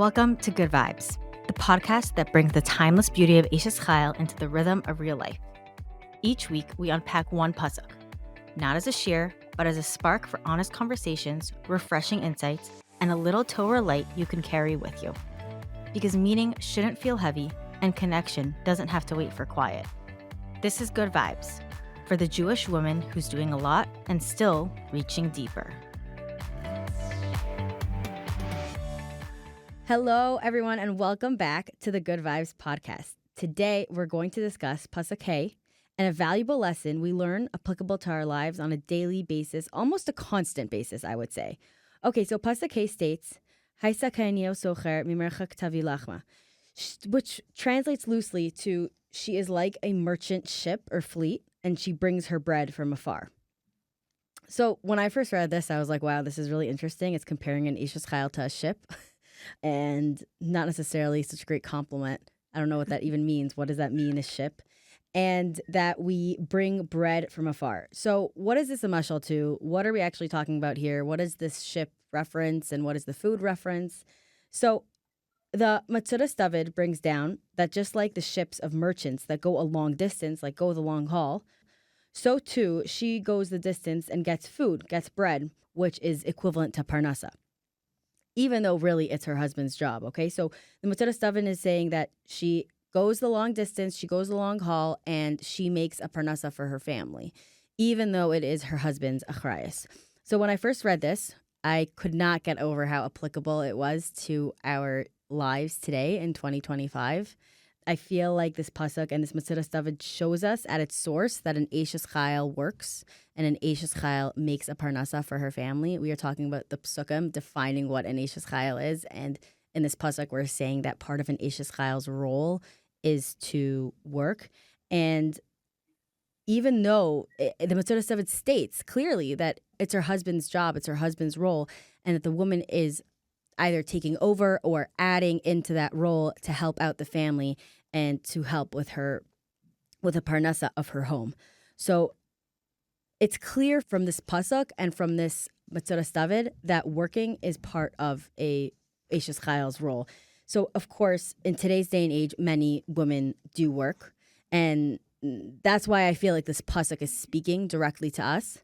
Welcome to Good Vibes, the podcast that brings the timeless beauty of Ishes Chayil into the rhythm of real life. Each week, we unpack one pasuk, not as a shir, but as a spark for honest conversations, refreshing insights, and a little Torah light you can carry with you. Because meaning shouldn't feel heavy, and connection doesn't have to wait for quiet. This is Good Vibes, for the Jewish woman who's doing a lot and still reaching deeper. Hello, everyone, and welcome back to the Good Vibes podcast. Today, we're going to discuss Pasuk Hey, and a valuable lesson we learn applicable to our lives on a daily basis, almost a constant basis, I would say. Okay, so Pasuk Hey states, Haisa kainio socher mimerchak tavi lachma, which translates loosely to, she is like a merchant ship or fleet, and she brings her bread from afar. So when I first read this, I was like, wow, this is really interesting. It's comparing an Ishes Chayil to a ship. And not necessarily such a great compliment. I don't know what that even means. What does that mean, a ship? And that we bring bread from afar. So what is this a mashal to? What are we actually talking about here? What is this ship reference and what is the food reference? So the Matzudas David brings down that just like the ships of merchants that go a long distance, like go the long haul, so too she goes the distance and gets food, gets bread, which is equivalent to Parnassa. Even though really it's her husband's job, okay? So the Matzudas David is saying that she goes the long distance, she goes the long haul, and she makes a parnassa for her family, even though it is her husband's achrayus. So when I first read this, I could not get over how applicable it was to our lives today in 2025. I feel like this pasuk and this Matzudas David shows us at its source that an Ishes Chayil works and an Ishes Chayil makes a parnassa for her family. We are talking about the psukim defining what an Ishes Chayil is, and in this pasuk we're saying that part of an Ishes Chayil's role is to work. And even though the Matzudas David states clearly that it's her husband's job, it's her husband's role, and that the woman is either taking over or adding into that role to help out the family and to help with the parnassa of her home. So it's clear from this pasuk and from this Matzudas David that working is part of a Ishes Chayil's role. So of course, in today's day and age, many women do work, and that's why I feel like this pasuk is speaking directly to us.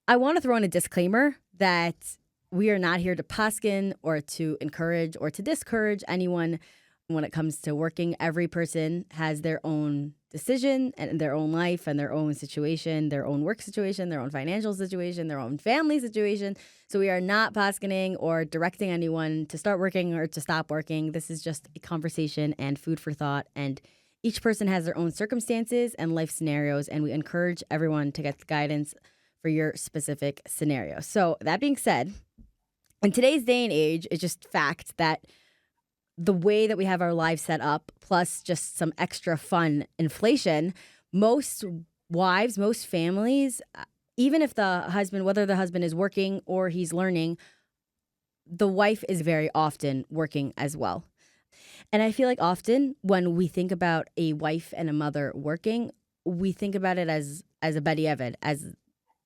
I want to throw in a disclaimer that we are not here to paskin or to encourage or to discourage anyone when it comes to working. Every person has their own decision and their own life and their own situation, their own work situation, their own financial situation, their own family situation. So we are not paskining or directing anyone to start working or to stop working. This is just a conversation and food for thought. And each person has their own circumstances and life scenarios. And we encourage everyone to get the guidance for your specific scenario. So that being said, in today's day and age, it's just fact that the way that we have our lives set up, plus just some extra fun inflation, most wives, most families, even if the husband, whether the husband is working or he's learning, the wife is very often working as well. And I feel like often when we think about a wife and a mother working, we think about it as a badiavad, as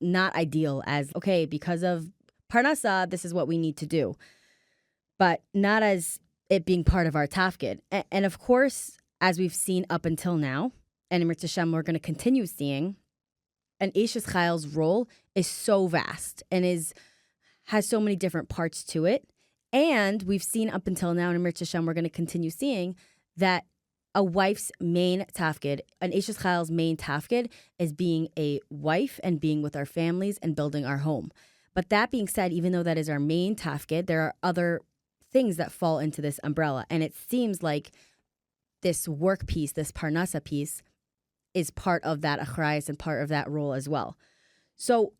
not ideal, as, okay, because of Parnassa, this is what we need to do, but not as it being part of our tafkid. And of course, as we've seen up until now, and in Mirz Hashem, we're going to continue seeing, an Ishes Chayil's role is so vast and has so many different parts to it. And we've seen up until now, and in Mirz Hashem, we're going to continue seeing that a wife's main tafkid, an Ishes Chayil's main tafkid, is being a wife and being with our families and building our home. But that being said, even though that is our main tafkid, there are other things that fall into this umbrella. And it seems like this work piece, this parnassa piece, is part of that achrayus and part of that role as well. So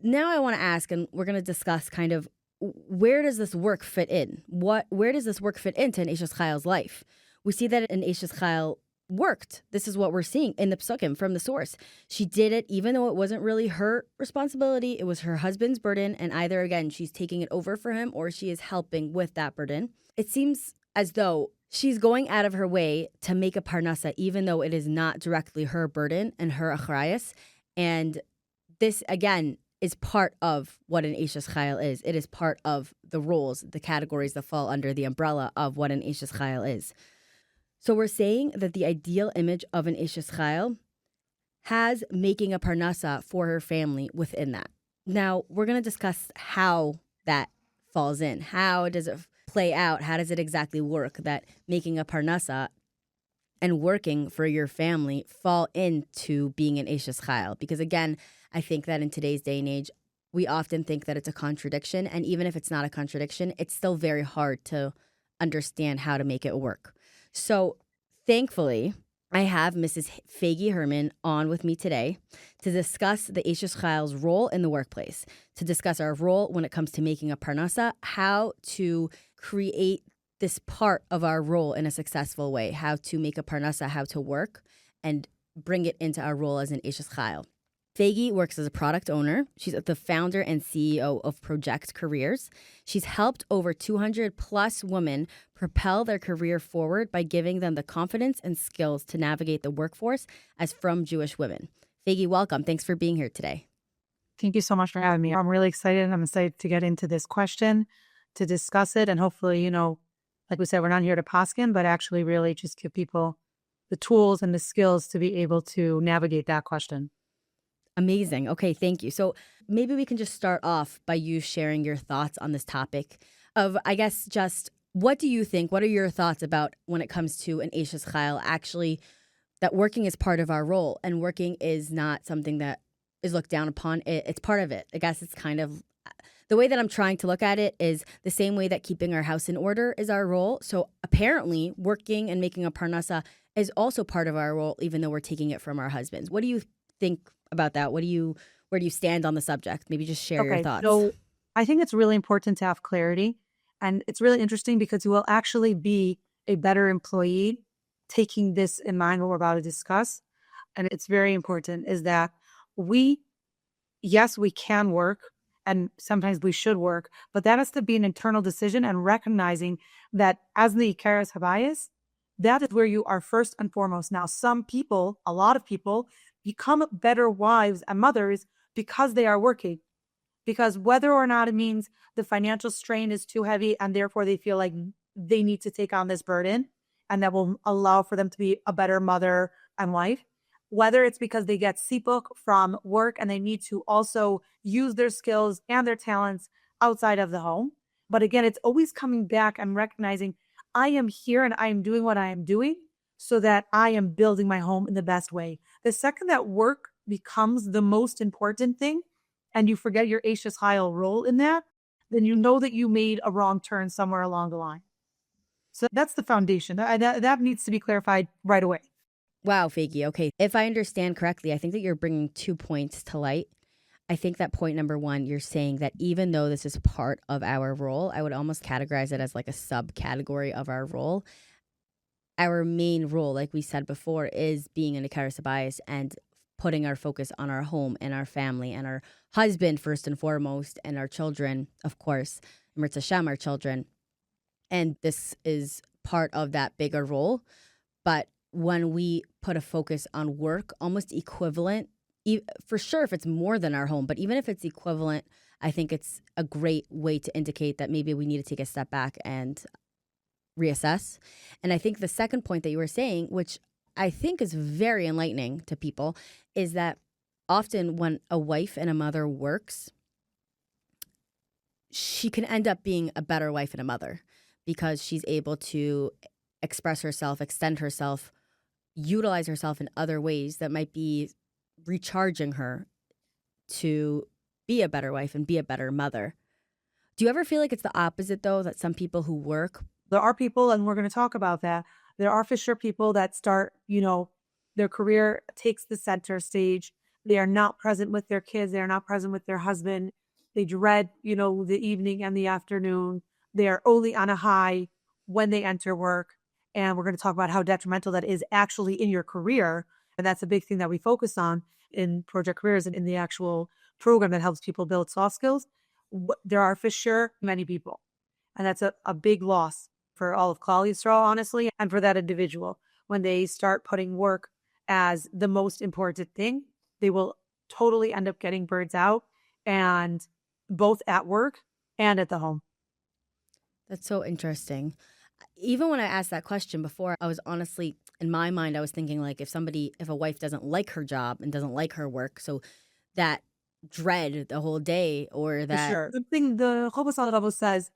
now I want to ask, and we're going to discuss kind of, where does this work fit in? Where does this work fit into an Ishes Chayil's life? We see that an Ishes Chayil worked. This is what we're seeing in the psukim from the source. She did it even though it wasn't really her responsibility. It was her husband's burden. And either, again, she's taking it over for him or she is helping with that burden. It seems as though she's going out of her way to make a parnassa, even though it is not directly her burden and her achrayus. And this, again, is part of what an Eishes Chayil is. It is part of the roles, the categories that fall under the umbrella of what an Eishes Chayil is. So we're saying that the ideal image of an Eishes Chayil has making a Parnassa for her family within that. Now, we're going to discuss how that falls in. How does it play out? How does it exactly work that making a Parnassa and working for your family fall into being an Eishes Chayil? Because again, I think that in today's day and age, we often think that it's a contradiction. And even if it's not a contradiction, it's still very hard to understand how to make it work. So thankfully, I have Mrs. Faige Herman on with me today to discuss the Eishes Chayil's role in the workplace, to discuss our role when it comes to making a Parnassa, how to create this part of our role in a successful way, how to make a Parnassa, how to work, and bring it into our role as an Eishes Chayil. Faige works as a product owner. She's the founder and CEO of Project Careers. She's helped over 200 plus women propel their career forward by giving them the confidence and skills to navigate the workforce as from Jewish women. Faige, welcome. Thanks for being here today. Thank you so much for having me. I'm really excited. I'm excited to get into this question, to discuss it, and hopefully, like we said, we're not here to paskin, but actually really just give people the tools and the skills to be able to navigate that question. Amazing. Okay, thank you. So maybe we can just start off by you sharing your thoughts on this topic of, I guess, just what do you think? What are your thoughts about when it comes to an Eishes Chayil, actually, that working is part of our role and working is not something that is looked down upon. It's part of it. I guess it's kind of the way that I'm trying to look at it is the same way that keeping our house in order is our role. So apparently working and making a Parnassa is also part of our role, even though we're taking it from our husbands. What do you think about that? Where do you stand on the subject? Maybe just share your thoughts. So I think it's really important to have clarity. And it's really interesting because you will actually be a better employee taking this in mind, what we're about to discuss. And it's very important is that yes, we can work and sometimes we should work, but that has to be an internal decision and recognizing that as the Ikaras Habayis, that is where you are first and foremost. Now, a lot of people become better wives and mothers because they are working. Because whether or not it means the financial strain is too heavy and therefore they feel like they need to take on this burden and that will allow for them to be a better mother and wife, whether it's because they get sipuk from work and they need to also use their skills and their talents outside of the home. But again, it's always coming back and recognizing I am here and I am doing what I am doing so that I am building my home in the best way. The second that work becomes the most important thing and you forget your Eishes Chayil role in that, then you know that you made a wrong turn somewhere along the line. So that's the foundation. That needs to be clarified right away. Wow, Faige. Okay. If I understand correctly, I think that you're bringing 2 points to light. I think that point number one, you're saying that even though this is part of our role, I would almost categorize it as like a subcategory of our role. Our main role, like we said before, is being an Ikaras Habayis and putting our focus on our home and our family and our husband first and foremost, and our children, of course, Mirza Shem, our children. And this is part of that bigger role. But when we put a focus on work, almost equivalent, for sure if it's more than our home, but even if it's equivalent, I think it's a great way to indicate that maybe we need to take a step back and reassess. And I think the second point that you were saying, which I think is very enlightening to people, is that often when a wife and a mother works, she can end up being a better wife and a mother because she's able to express herself, extend herself, utilize herself in other ways that might be recharging her to be a better wife and be a better mother. Do you ever feel like it's the opposite, though, that some people who work... There are people, and we're going to talk about that, there are for sure people that start, their career takes the center stage. They are not present with their kids. They are not present with their husband. They dread, the evening and the afternoon. They are only on a high when they enter work. And we're going to talk about how detrimental that is actually in your career. And that's a big thing that we focus on in Project Careers and in the actual program that helps people build soft skills. There are for sure many people. And that's a big loss for all of Klal Yisrael, honestly, and for that individual. When they start putting work as the most important thing, they will totally end up getting burnt out and both at work and at the home. That's so interesting. Even when I asked that question before, I was honestly, in my mind, I was thinking like if a wife doesn't like her job and doesn't like her work, so that dread the whole day or For that. sure. The Chobos Halavos says,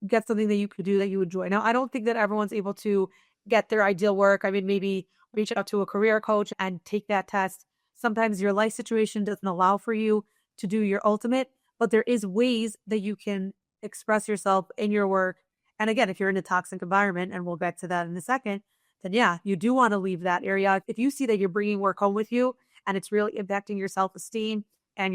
get something that you could do that you enjoy. Now, I don't think that everyone's able to get their ideal work. I mean, maybe reach out to a career coach and take that test. Sometimes your life situation doesn't allow for you to do your ultimate, but there is ways that you can express yourself in your work. And again, if you're in a toxic environment, and we'll get to that in a second, then yeah, you do want to leave that area. If you see that you're bringing work home with you and it's really impacting your self-esteem and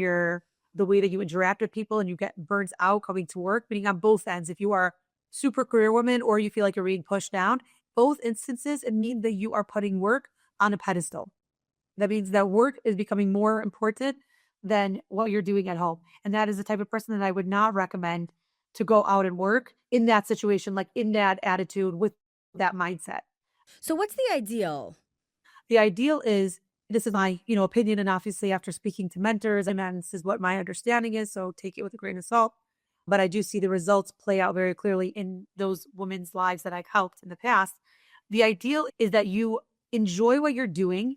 the way that you interact with people and you get burnt out coming to work, meaning on both ends, if you are super career woman or you feel like you're being pushed down, both instances, it means that you are putting work on a pedestal. That means that work is becoming more important than what you're doing at home. And that is the type of person that I would not recommend to go out and work in that situation, like in that attitude with that mindset. So what's the ideal? The ideal is, this is my, opinion. And obviously after speaking to mentors, and this is what my understanding is. So take it with a grain of salt. But I do see the results play out very clearly in those women's lives that I've helped in the past. The ideal is that you enjoy what you're doing.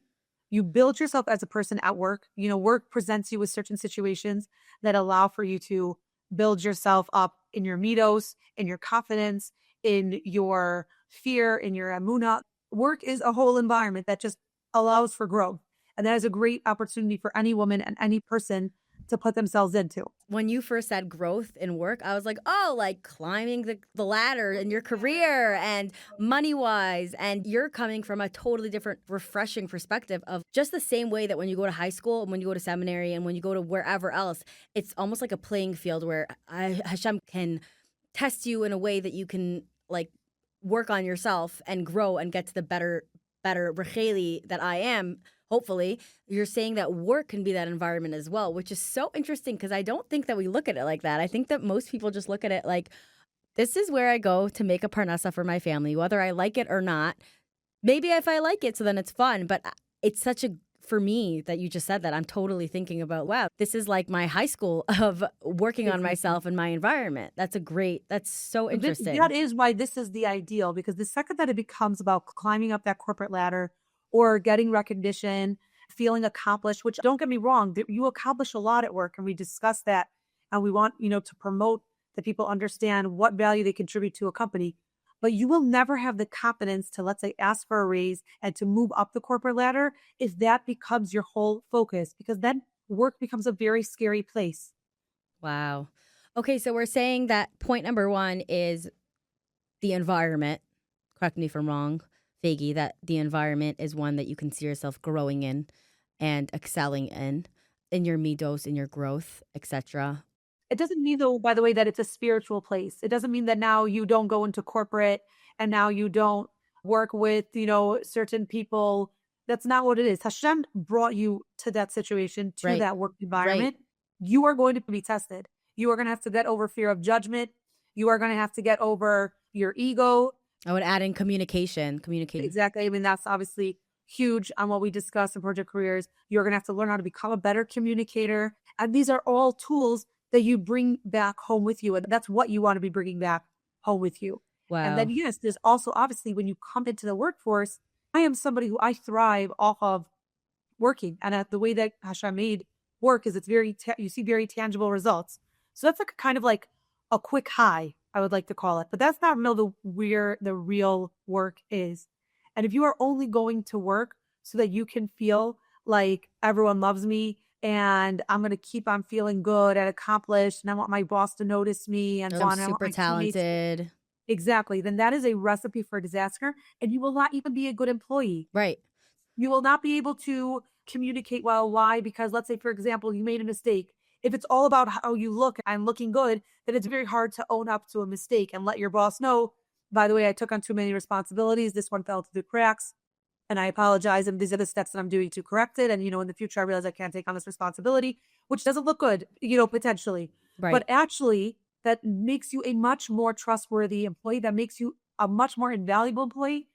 You build yourself as a person at work. Work presents you with certain situations that allow for you to build yourself up in your midos, in your confidence, in your fear, in your emunah. Work is a whole environment that just allows for growth. And that is a great opportunity for any woman and any person to put themselves into. When you first said growth in work, I was like, oh, like climbing the ladder in your career and money-wise. And you're coming from a totally different, refreshing perspective of just the same way that when you go to high school and when you go to seminary and when you go to wherever else, it's almost like a playing field where Hashem can test you in a way that you can like work on yourself and grow and get to the better Racheli that I am. Hopefully, you're saying that work can be that environment as well, which is so interesting because I don't think that we look at it like that. I think that most people just look at it like, this is where I go to make a Parnassa for my family, whether I like it or not. Maybe if I like it, so then it's fun. But it's for me that you just said that, I'm totally thinking about, wow, this is like my high school of working on myself and my environment. That's so interesting. That is why this is the ideal, because the second that it becomes about climbing up that corporate ladder or getting recognition, feeling accomplished, which don't get me wrong, you accomplish a lot at work. And we discuss that. And we want, to promote that people understand what value they contribute to a company. But you will never have the confidence to, let's say, ask for a raise and to move up the corporate ladder if that becomes your whole focus, because then work becomes a very scary place. Wow. Okay, so we're saying that point number one is the environment. Correct me if I'm wrong, Faige, that the environment is one that you can see yourself growing in and excelling in your midos, in your growth, etc. It doesn't mean, though, by the way, that it's a spiritual place. It doesn't mean that now you don't go into corporate and now you don't work with, certain people. That's not what it is. Hashem brought you to that situation, to Right. that work environment. Right. You are going to be tested. You are going to have to get over fear of judgment. You are going to have to get over your ego. I would add in communication. Exactly. I mean, that's obviously huge on what we discuss in Project Careers. You're going to have to learn how to become a better communicator. And these are all tools that you bring back home with you. And that's what you want to be bringing back home with you. Wow. And then, yes, there's also obviously when you come into the workforce, I am somebody who I thrive off of working. And the way that Hashem made work is it's you see very tangible results. So that's like kind of like a quick high, I would like to call it. But that's not where the real work is. And if you are only going to work so that you can feel like everyone loves me and I'm going to keep on feeling good and accomplished and I want my boss to notice me and I'm super talented. Exactly. Then that is a recipe for disaster and you will not even be a good employee. Right. You will not be able to communicate well. Why? Because let's say, for example, you made a mistake. If it's all about how you look and looking good, then it's very hard to own up to a mistake and let your boss know, by the way, I took on too many responsibilities. This one fell through the cracks. And I apologize. And these are the steps that I'm doing to correct it. And, in the future, I realize I can't take on this responsibility, which doesn't look good, potentially. Right. But actually, that makes you a much more trustworthy employee. That makes you a much more invaluable employee.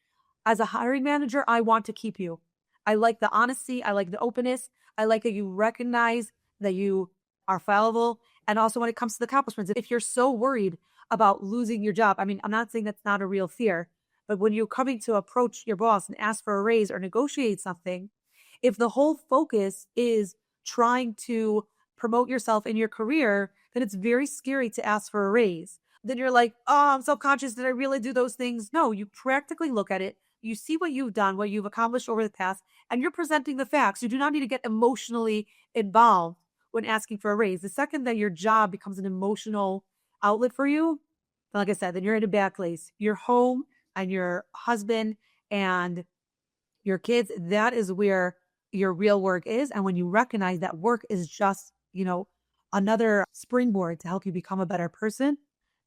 As a hiring manager, I want to keep you. I like the honesty. I like the openness. I like that you recognize that you are fallible. And also when it comes to the accomplishments, if you're so worried about losing your job, I mean, I'm not saying that's not a real fear, but when you're coming to approach your boss and ask for a raise or negotiate something, if the whole focus is trying to promote yourself in your career, then it's very scary to ask for a raise. Then you're like, oh, I'm self-conscious. Did I really do those things? No, you practically look at it. You see what you've done, what you've accomplished over the past, and you're presenting the facts. You do not need to get emotionally involved when asking for a raise. The second that your job becomes an emotional outlet for you, like I said, then you're in a bad place. Your home and your husband and your kids, that is where your real work is. And when you recognize that work is just, another springboard to help you become a better person,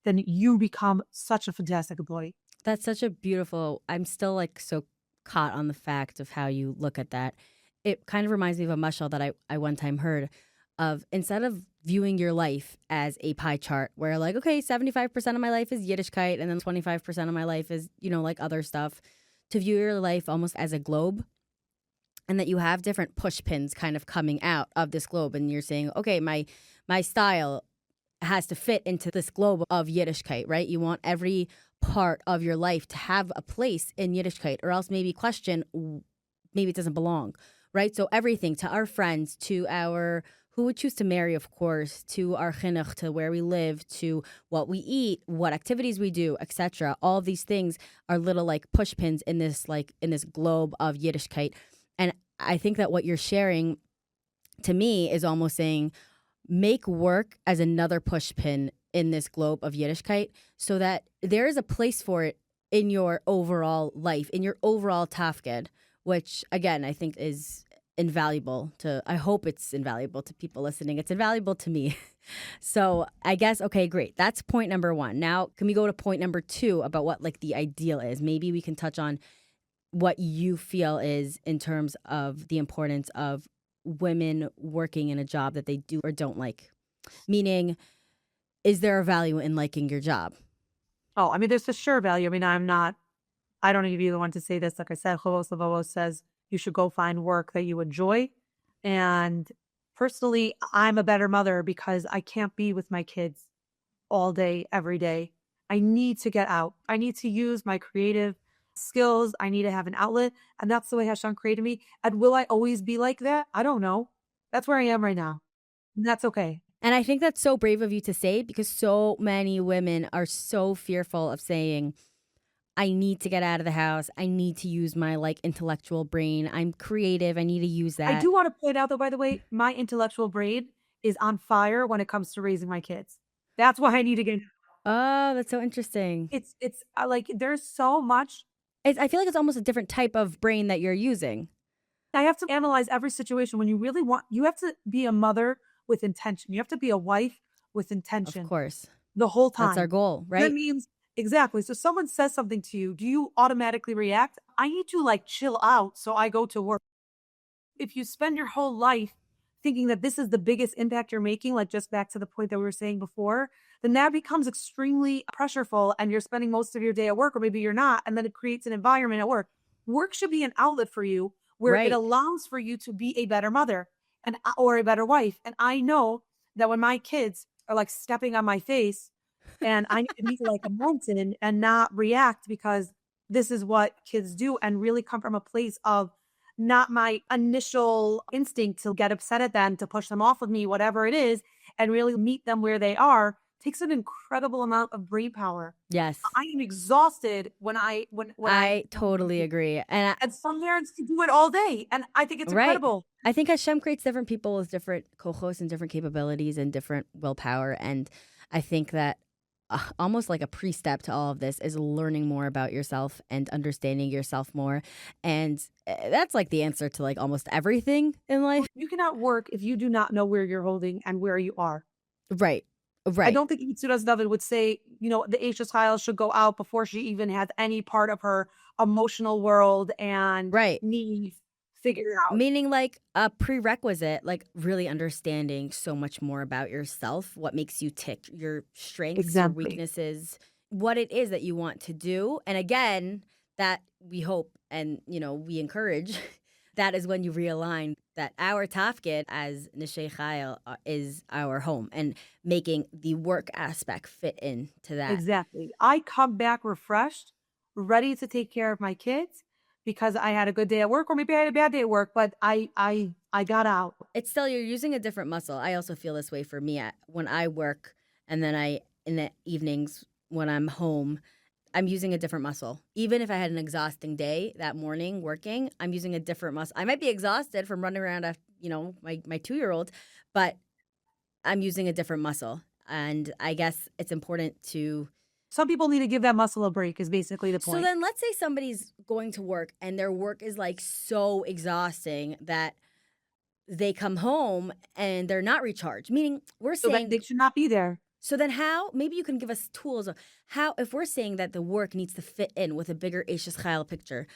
then you become such a fantastic employee. That's such a beautiful, I'm still like so caught on the fact of how you look at that. It kind of reminds me of a mashal that I one time heard of, instead of viewing your life as a pie chart where like, okay, 75% of my life is Yiddishkeit and then 25% of my life is, like other stuff, to view your life almost as a globe, and that you have different push pins kind of coming out of this globe. And you're saying, okay, my style has to fit into this globe of Yiddishkeit, right? You want every part of your life to have a place in Yiddishkeit, or else maybe question, maybe it doesn't belong, right? So everything, to our friends, to our, who would choose to marry, of course, to our chinuch, to where we live, to what we eat, what activities we do, etc. All of these things are little like push pins in this globe of Yiddishkeit. And I think that what you're sharing to me is almost saying, make work as another push pin in this globe of Yiddishkeit, so that there is a place for it in your overall life, in your overall tafkid, which again, I think is invaluable I hope it's invaluable to people listening. It's invaluable to me. So I guess, okay, great. That's point number one. Now, can we go to point number two about what like the ideal is? Maybe we can touch on what you feel is in terms of the importance of women working in a job that they do or don't like. Meaning, is there a value in liking your job? Oh, I mean, there's a sure value. I mean, I don't need to be the one to say this. Like I said, Chovos Levovos says you should go find work that you enjoy. And personally, I'm a better mother because I can't be with my kids all day, every day. I need to get out. I need to use my creative skills. I need to have an outlet. And that's the way Hashem created me. And will I always be like that? I don't know. That's where I am right now. And that's okay. And I think that's so brave of you to say, because so many women are so fearful of saying, I need to get out of the house. I need to use my like intellectual brain. I'm creative. I need to use that. I do want to point out though, by the way, my intellectual brain is on fire when it comes to raising my kids. That's why I need to get. Oh, that's so interesting. It's like there's so much. I feel like it's almost a different type of brain that you're using. I have to analyze every situation. When you really you have to be a mother with intention. You have to be a wife with intention. Of course. The whole time. That's our goal, right? That means, exactly. So someone says something to you. Do you automatically react? I need to like chill out so I go to work. If you spend your whole life thinking that this is the biggest impact you're making, like just back to the point that we were saying before, then that becomes extremely pressureful and you're spending most of your day at work, or maybe you're not. And then it creates an environment at work. Work should be an outlet for you where it allows for you to be a better mother or a better wife. And I know that when my kids are like stepping on my face and I need to be like a mountain and not react, because this is what kids do, and really come from a place of not my initial instinct to get upset at them, to push them off of me, whatever it is, and really meet them where they are, takes an incredible amount of brain power. Yes. I am exhausted when I totally agree. And some parents can do it all day. And I think it's incredible. I think Hashem creates different people with different kochos and different capabilities and different willpower. And I think that almost like a pre-step to all of this is learning more about yourself and understanding yourself more. And that's like the answer to like almost everything in life. You cannot work if you do not know where you're holding and where you are. Right. I don't think Yitzudas David would say, the Ashes Chayil should go out before she even has any part of her emotional world and needs figured out. Meaning like a prerequisite, like really understanding so much more about yourself, what makes you tick, your strengths, your weaknesses, what it is that you want to do. And again, that we hope and, we encourage that is when you realign that our tafkid as Nishei Chayil is our home, and making the work aspect fit into that. Exactly. I come back refreshed, ready to take care of my kids because I had a good day at work, or maybe I had a bad day at work, but I got out. It's still, you're using a different muscle. I also feel this way for me when I work, and then in the evenings when I'm home, I'm using a different muscle. Even if I had an exhausting day that morning working, I'm using a different muscle. I might be exhausted from running around after, my 2-year-old, but I'm using a different muscle. And I guess it's important to... Some people need to give that muscle a break is basically the point. So then let's say somebody's going to work and their work is like so exhausting that they come home and they're not recharged, meaning we're saying they should not be there. So then how, maybe you can give us tools of how, if we're saying that the work needs to fit in with a bigger Eishes Chayil picture,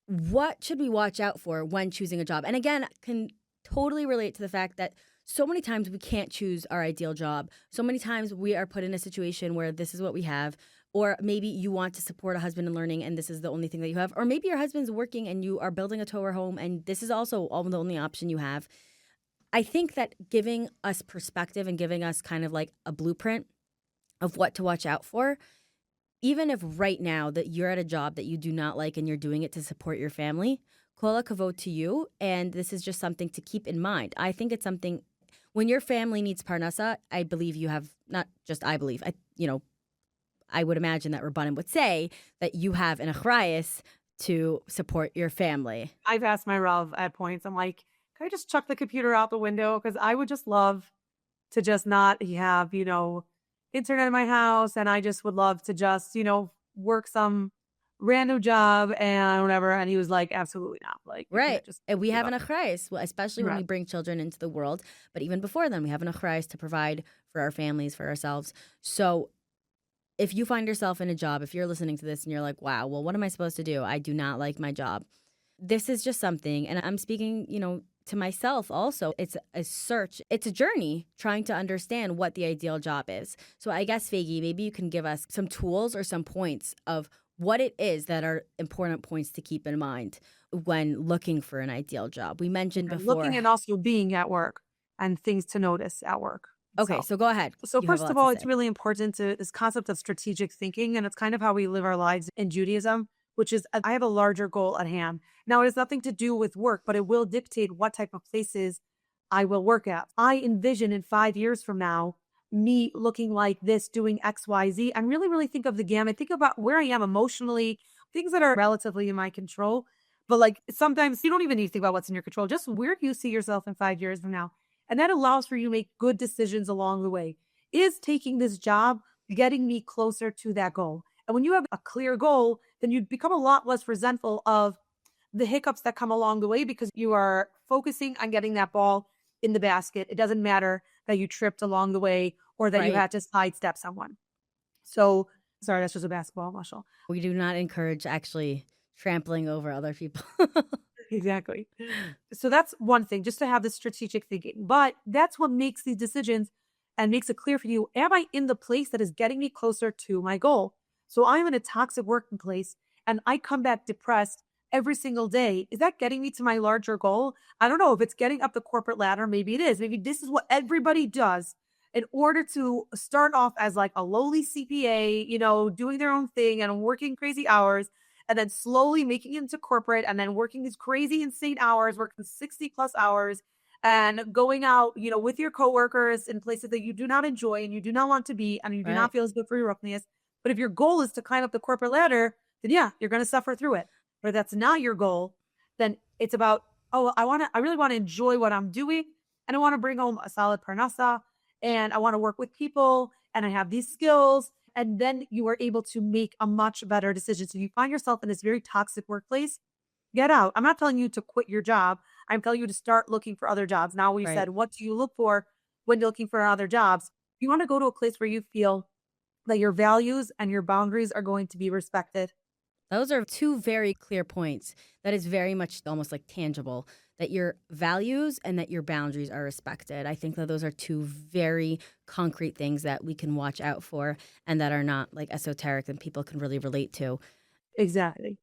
what should we watch out for when choosing a job? And again, can totally relate to the fact that so many times we can't choose our ideal job. So many times we are put in a situation where this is what we have, or maybe you want to support a husband in learning and this is the only thing that you have, or maybe your husband's working and you are building a Torah home and this is also the only option you have. I think that giving us perspective and giving us kind of like a blueprint of what to watch out for, even if right now that you're at a job that you do not like and you're doing it to support your family, kol hakavod to you, and this is just something to keep in mind. I think it's something, when your family needs Parnassa, I believe you have, not just I believe, I would imagine that Rabbanim would say that you have an achrayus to support your family. I've asked my Rav at points, I'm like, can I just chuck the computer out the window? Because I would just love to just not have, internet in my house. And I just would love to just, work some random job and whatever. And he was like, absolutely not. Like, right. Just and we have an achrayus, especially when right. we bring children into the world. But even before then, we have an achrayus to provide for our families, for ourselves. So if you find yourself in a job, if you're listening to this and you're like, wow, well, what am I supposed to do? I do not like my job. This is just something, and I'm speaking, to myself also. It's a search. It's a journey trying to understand what the ideal job is. So I guess, Faige, maybe you can give us some tools or some points of what it is that are important points to keep in mind when looking for an ideal job. We mentioned before. Looking and also being at work and things to notice at work. Okay, so go ahead. So first of all, it's really important to this concept of strategic thinking, and it's kind of how we live our lives in Judaism, which is I have a larger goal at hand. Now, it has nothing to do with work, but it will dictate what type of places I will work at. I envision in 5 years from now, me looking like this, doing X, Y, Z, and really, really think of the gamut. Think about where I am emotionally, things that are relatively in my control. But like sometimes you don't even need to think about what's in your control. Just where do you see yourself in 5 years from now? And that allows for you to make good decisions along the way. Is taking this job getting me closer to that goal? And when you have a clear goal, then you become a lot less resentful of the hiccups that come along the way because you are focusing on getting that ball in the basket. It doesn't matter that you tripped along the way or that you had to sidestep someone. So, sorry, that's just a basketball, Marshall. We do not encourage actually trampling over other people. Exactly. So that's one thing, just to have this strategic thinking. But that's what makes these decisions and makes it clear for you, am I in the place that is getting me closer to my goal? So I'm in a toxic working place and I come back depressed every single day. Is that getting me to my larger goal? I don't know if it's getting up the corporate ladder. Maybe it is. Maybe this is what everybody does in order to start off as like a lowly CPA, doing their own thing and working crazy hours, and then slowly making it into corporate and then working these crazy, insane hours, working 60 plus hours and going out, with your coworkers in places that you do not enjoy and you do not want to be and you do not feel as good for your ruchnius. But if your goal is to climb up the corporate ladder, then yeah, you're going to suffer through it. But if that's not your goal, then it's about, I really want to enjoy what I'm doing and I want to bring home a solid Parnassa and I want to work with people and I have these skills. And then you are able to make a much better decision. So you find yourself in this very toxic workplace, get out. I'm not telling you to quit your job. I'm telling you to start looking for other jobs. Now we said, what do you look for when you're looking for other jobs? You want to go to a place where you feel that your values and your boundaries are going to be respected. Those are two very clear points. That is very much almost like tangible, that your values and that your boundaries are respected. I think that those are two very concrete things that we can watch out for and that are not like esoteric and people can really relate to. Exactly.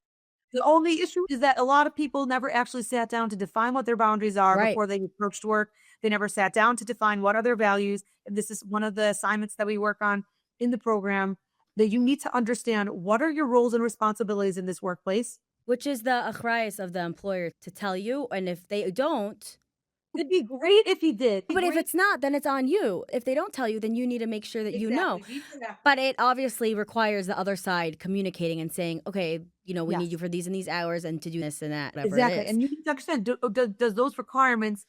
The only issue is that a lot of people never actually sat down to define what their boundaries are Right. before they approached work. They never sat down to define what are their values. And this is one of the assignments that we work on in the program, that you need to understand what are your roles and responsibilities in this workplace. Which is the achrayus of the employer to tell you. And if they don't, It'd be great if he did. but if it's not, then it's on you. If they don't tell you, then you need to make sure that you know. But it obviously requires the other side communicating and saying, okay, we need you for these and these hours and to do this and that, whatever Exactly. it is. And you need to understand, does those requirements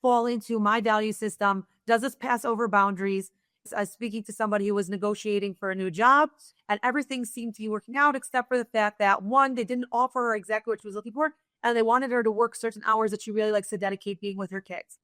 fall into my value system? Does this pass over boundaries? I was speaking to somebody who was negotiating for a new job, and everything seemed to be working out except for the fact that, one, they didn't offer her exactly what she was looking for, and they wanted her to work certain hours that she really likes to dedicate being with her kids.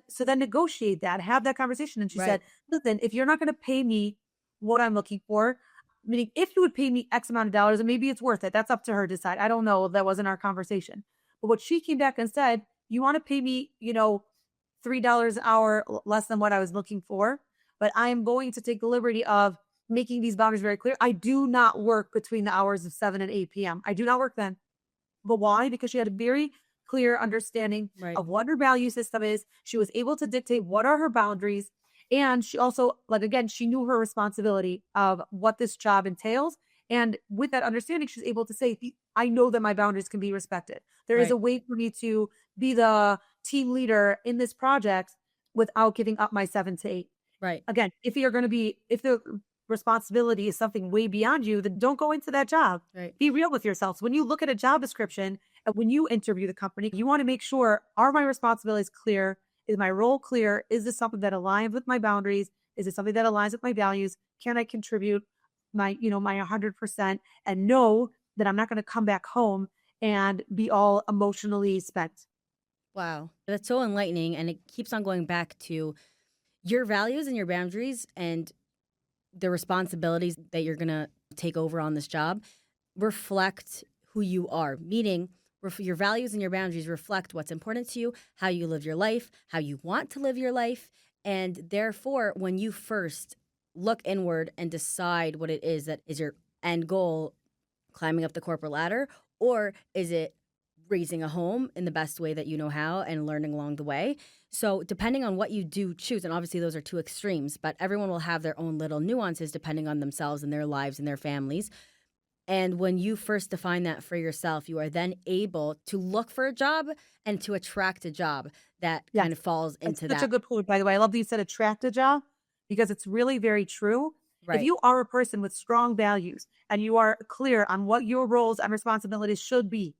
So then negotiate that, have that conversation. And she said, listen, if you're not going to pay me what I'm looking for, meaning if you would pay me X amount of dollars, and maybe it's worth it, that's up to her to decide. I don't know. That wasn't our conversation. But what she came back and said, you want to pay me, $3 an hour less than what I was looking for, but I am going to take the liberty of making these boundaries very clear. I do not work between the hours of 7 and 8 p.m. I do not work then. But why? Because she had a very clear understanding of what her value system is. She was able to dictate what are her boundaries. And she also, she knew her responsibility of what this job entails. And with that understanding, she's able to say, I know that my boundaries can be respected. There is a way for me to be the team leader in this project without giving up my 7 to 8. Right. Again, if the responsibility is something way beyond you, then don't go into that job. Right. Be real with yourself. So when you look at a job description and when you interview the company, you want to make sure, are my responsibilities clear? Is my role clear? Is this something that aligns with my boundaries? Is it something that aligns with my values? Can I contribute my 100% and know that I'm not going to come back home and be all emotionally spent? Wow. That's so enlightening. And it keeps on going back to your values and your boundaries and the responsibilities that you're going to take over on this job reflect who you are, meaning your values and your boundaries reflect what's important to you, how you live your life, how you want to live your life. And therefore, when you first look inward and decide what it is that is your end goal, climbing up the corporate ladder, or is it raising a home in the best way that you know how and learning along the way. So depending on what you do choose, and obviously those are two extremes, but everyone will have their own little nuances depending on themselves and their lives and their families. And when you first define that for yourself, you are then able to look for a job and to attract a job that kind of falls into That's that. such a good point, by the way. I love that you said attract a job because it's really very true. Right. If you are a person with strong values and you are clear on what your roles and responsibilities should be,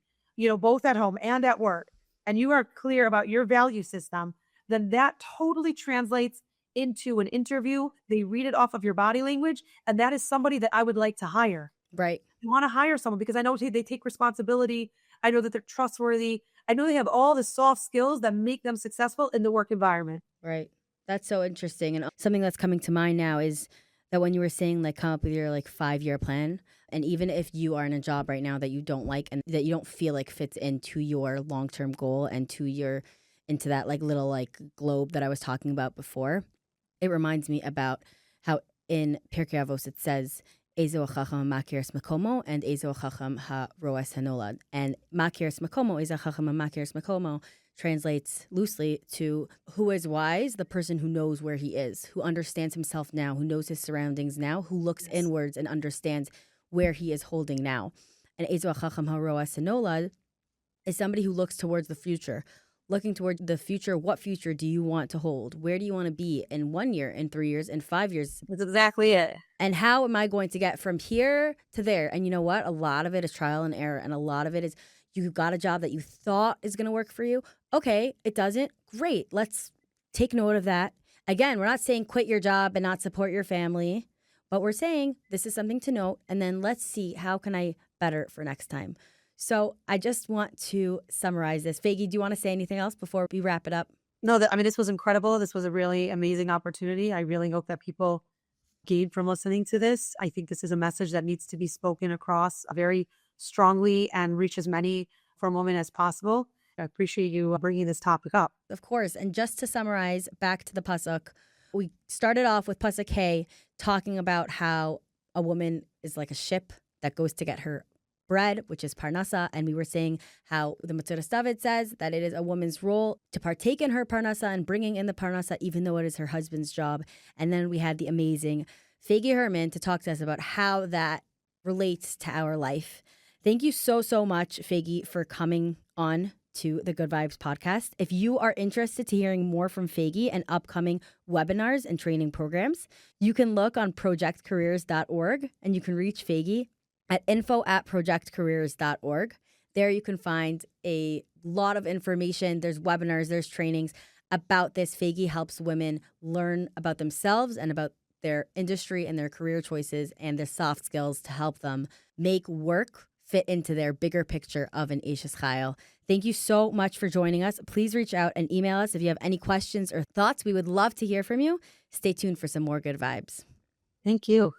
both at home and at work, and you are clear about your value system, then that totally translates into an interview. They read it off of your body language, and that is somebody that I would like to hire. Right. You want to hire someone because I know they take responsibility. I know that they're trustworthy. I know they have all the soft skills that make them successful in the work environment. Right. That's so interesting. And something that's coming to mind now is that when you were saying come up with your 5-year plan, and even if you are in a job right now that you don't like and that you don't feel like fits into your long-term goal and into that little globe that I was talking about before, it reminds me about how in Pirkei Avos it says, Ezo hacham makirs makomo and ezo hacham ha-roes hanolad. And makirs makomo, ezo hacham makirs makomo, translates loosely to who is wise, the person who knows where he is, who understands himself now, who knows his surroundings now, who looks inwards and understands where he is holding now. And Ezo Chacham HaRoas Hanolad is somebody who looks towards the future. Looking toward the future, what future do you want to hold? Where do you want to be in 1 year, in 3 years, in 5 years? That's exactly it. And how am I going to get from here to there? And you know what? A lot of it is trial and error. And a lot of it is you got a job that you thought is going to work for you. Okay, it doesn't. Great. Let's take note of that. Again, we're not saying quit your job and not support your family, but we're saying this is something to note. And then let's see, how can I better it for next time? So I just want to summarize this. Faige, do you want to say anything else before we wrap it up? No, this was incredible. This was a really amazing opportunity. I really hope that people gain from listening to this. I think this is a message that needs to be spoken across very strongly and reach as many for a moment as possible. I appreciate you bringing this topic up. Of course. And just to summarize, back to the pasuk, we started off with pasuk Hey, talking about how a woman is like a ship that goes to get her bread, which is Parnassa, and we were saying how the Matzuras David says that it is a woman's role to partake in her Parnassa and bringing in the Parnassa, even though it is her husband's job. And then we had the amazing Faige Herman to talk to us about how that relates to our life. Thank you so, so much, Faige, for coming on to the Good Vibes podcast. If you are interested to hearing more from Faige and upcoming webinars and training programs, you can look on projectcareers.org and you can reach Faige at info@projectcareers.org. There you can find a lot of information. There's webinars, there's trainings about this. Faige helps women learn about themselves and about their industry and their career choices and the soft skills to help them make work fit into their bigger picture of an Eishes Chayil. Thank you so much for joining us. Please reach out and email us if you have any questions or thoughts. We would love to hear from you. Stay tuned for some more Good Vibes. Thank you.